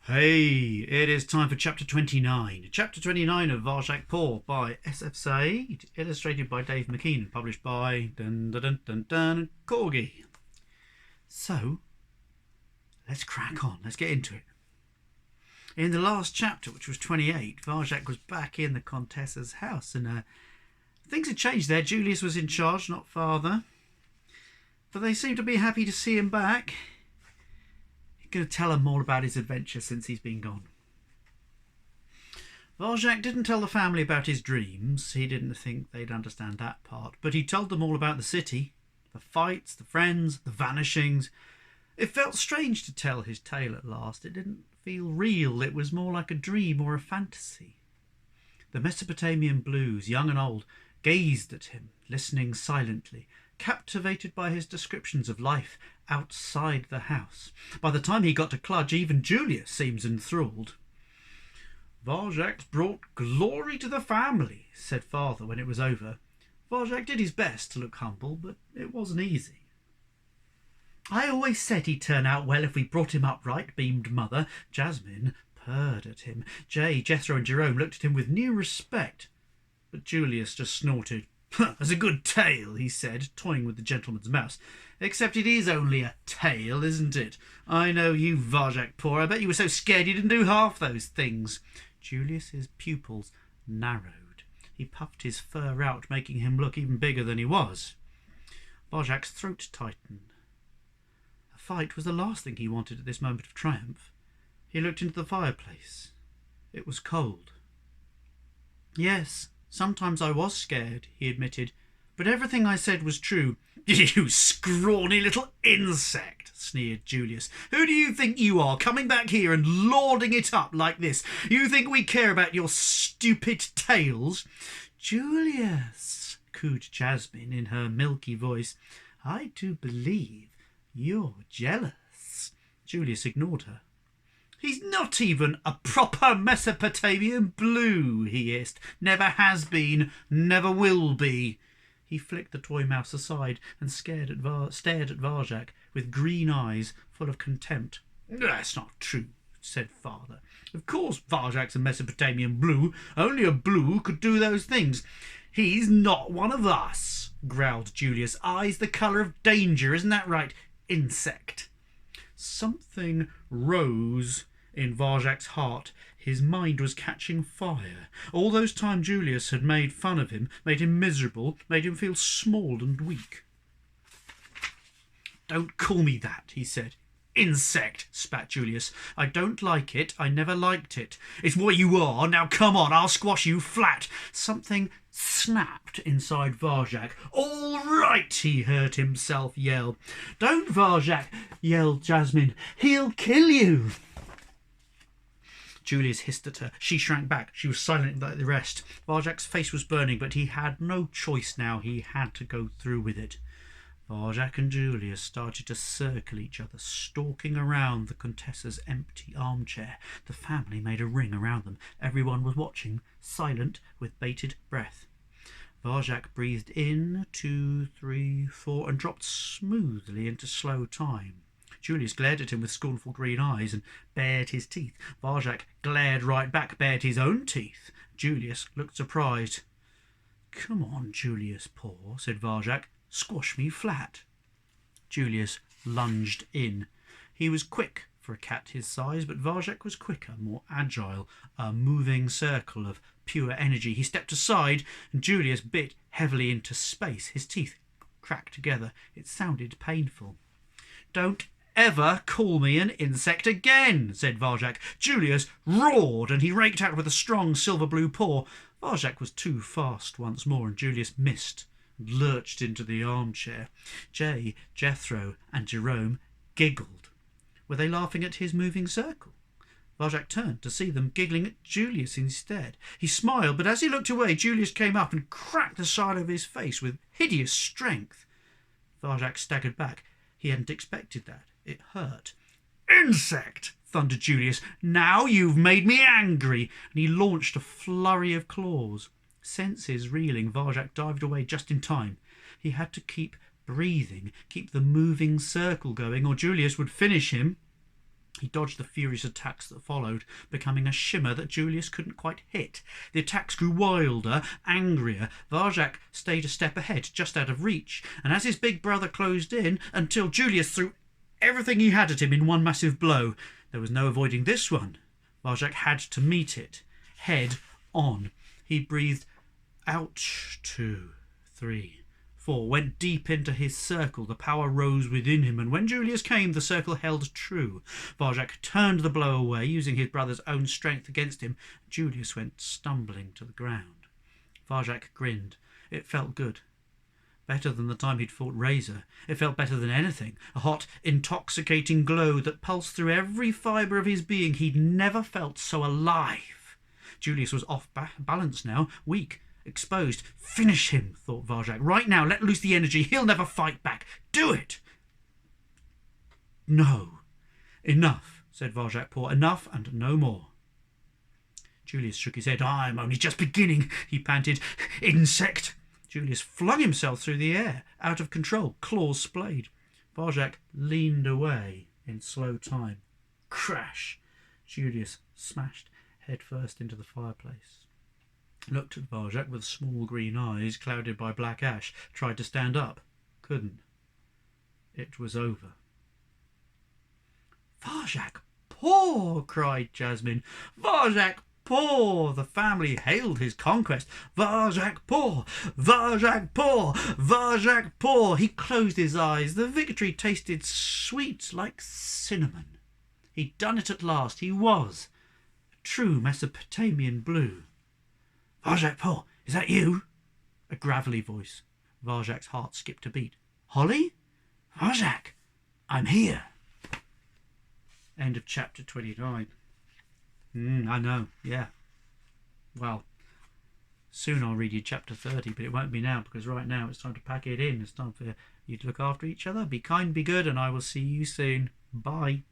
Hey, it is time for Chapter 29. Chapter 29 of Varjak Paw by SF Said, illustrated by Dave McKean, and published by Corgi. So, let's crack on. Let's get into it. In the last chapter, which was 28, Varjak was back in the Contessa's house, and things had changed there. Julius was in charge, not father. But they seemed to be happy to see him back. Going to tell him all about his adventure since he's been gone. Varjak didn't tell the family about his dreams. He didn't think they'd understand that part, but he told them all about the city, the fights, the friends, the vanishings. It felt strange to tell his tale at last. It didn't feel real. It was more like a dream or a fantasy. The Mesopotamian blues, young and old, gazed at him, listening silently, captivated by his descriptions of life outside the house. By the time he got to Cludge, even Julius seems enthralled. "Varjak's brought glory to the family," said father when it was over. Varjak did his best to look humble, but it wasn't easy. "I always said he'd turn out well if we brought him up right," beamed mother. Jasmine purred at him. Jay, Jethro and Jerome looked at him with new respect, but Julius just snorted. "That's a good tale," he said, toying with the gentleman's mouse. "Except it is only a tale, isn't it? I know you, Varjak Paw. I bet you were so scared you didn't do half those things." Julius's pupils narrowed. He puffed his fur out, making him look even bigger than he was. Varjak's throat tightened. A fight was the last thing he wanted at this moment of triumph. He looked into the fireplace. It was cold. "Yes, sometimes I was scared," he admitted, "but everything I said was true." "You scrawny little insect," sneered Julius. "Who do you think you are, coming back here and lording it up like this? You think we care about your stupid tales?" "Julius," cooed Jasmine in her milky voice, "I do believe you're jealous." Julius ignored her. "He's not even a proper Mesopotamian blue," he hissed. "Never has been, never will be." He flicked the toy mouse aside and stared at Varjak with green eyes full of contempt. "That's not true," said father. "Of course Varjak's a Mesopotamian blue. Only a blue could do those things." "He's not one of us," growled Julius. "Eyes the colour of danger, isn't that right, insect?" Something rose in Varjak's heart. His mind was catching fire. All those times Julius had made fun of him, made him miserable, made him feel small and weak. "Don't call me that," he said. "Insect," spat Julius. "I don't like it. I never liked it. It's what you are. Now come on, I'll squash you flat." Something snapped inside Varjak. "All right," he heard himself yell. "Don't, Varjak," yelled Jasmine. "He'll kill you." Julius hissed at her. She shrank back. She was silent like the rest. Varjak's face was burning, but he had no choice now. He had to go through with it. Varjak and Julius started to circle each other, stalking around the Contessa's empty armchair. The family made a ring around them. Everyone was watching, silent, with bated breath. Varjak breathed in, 2, 3, 4, and dropped smoothly into slow time. Julius glared at him with scornful green eyes and bared his teeth. Varjak glared right back, bared his own teeth. Julius looked surprised. "Come on, Julius Paw," said Varjak. "Squash me flat." Julius lunged in. He was quick for a cat his size, but Varjak was quicker, more agile, a moving circle of pure energy. He stepped aside, and Julius bit heavily into space. His teeth cracked together. It sounded painful. "Don't ever call me an insect again," said Varjak. Julius roared, and he raked out with a strong silver-blue paw. Varjak was too fast once more, and Julius missed and lurched into the armchair. Jay, Jethro, and Jerome giggled. Were they laughing at his moving circle? Varjak turned to see them giggling at Julius instead. He smiled, but as he looked away, Julius came up and cracked the side of his face with hideous strength. Varjak staggered back. He hadn't expected that. It hurt. "Insect!" thundered Julius. "Now you've made me angry!" And he launched a flurry of claws. Senses reeling, Varjak dived away just in time. He had to keep breathing, keep the moving circle going, or Julius would finish him. He dodged the furious attacks that followed, becoming a shimmer that Julius couldn't quite hit. The attacks grew wilder, angrier. Varjak stayed a step ahead, just out of reach, and as his big brother closed in, until Julius threw everything he had at him in one massive blow. There was no avoiding this one. Varjak had to meet it, head on. He breathed out, 2, 3, 4, went deep into his circle. The power rose within him, and when Julius came, the circle held true. Varjak turned the blow away, using his brother's own strength against him. Julius went stumbling to the ground. Varjak grinned. It felt good. Better than the time he'd fought Razor. It felt better than anything. A hot, intoxicating glow that pulsed through every fibre of his being. He'd never felt so alive. Julius was off balance now, weak, exposed. Finish him, thought Varjak. Right now, let loose the energy. He'll never fight back. Do it! No. Enough, said Varjak Paw. Enough and no more. Julius shook his head. I'm only just beginning, he panted. Insect! Julius flung himself through the air, out of control, claws splayed. Varjak leaned away in slow time. Crash! Julius smashed headfirst into the fireplace. Looked at Varjak with small green eyes clouded by black ash. Tried to stand up. Couldn't. It was over. Varjak Paw! Cried Jasmine. Varjak Paw! The family hailed his conquest. Varjak Paw! Varjak Paw! Varjak Paw! He closed his eyes. The victory tasted sweet like cinnamon. He'd done it at last. He was a true Mesopotamian blue. Varjak Paw, is that you? A gravelly voice. Varjak's heart skipped a beat. Holly? Varjak, I'm here. End of chapter 29. I know, yeah. Well, soon I'll read you chapter 30, but it won't be now, because right now it's time to pack it in. It's time for you to look after each other. Be kind, be good, and I will see you soon. Bye.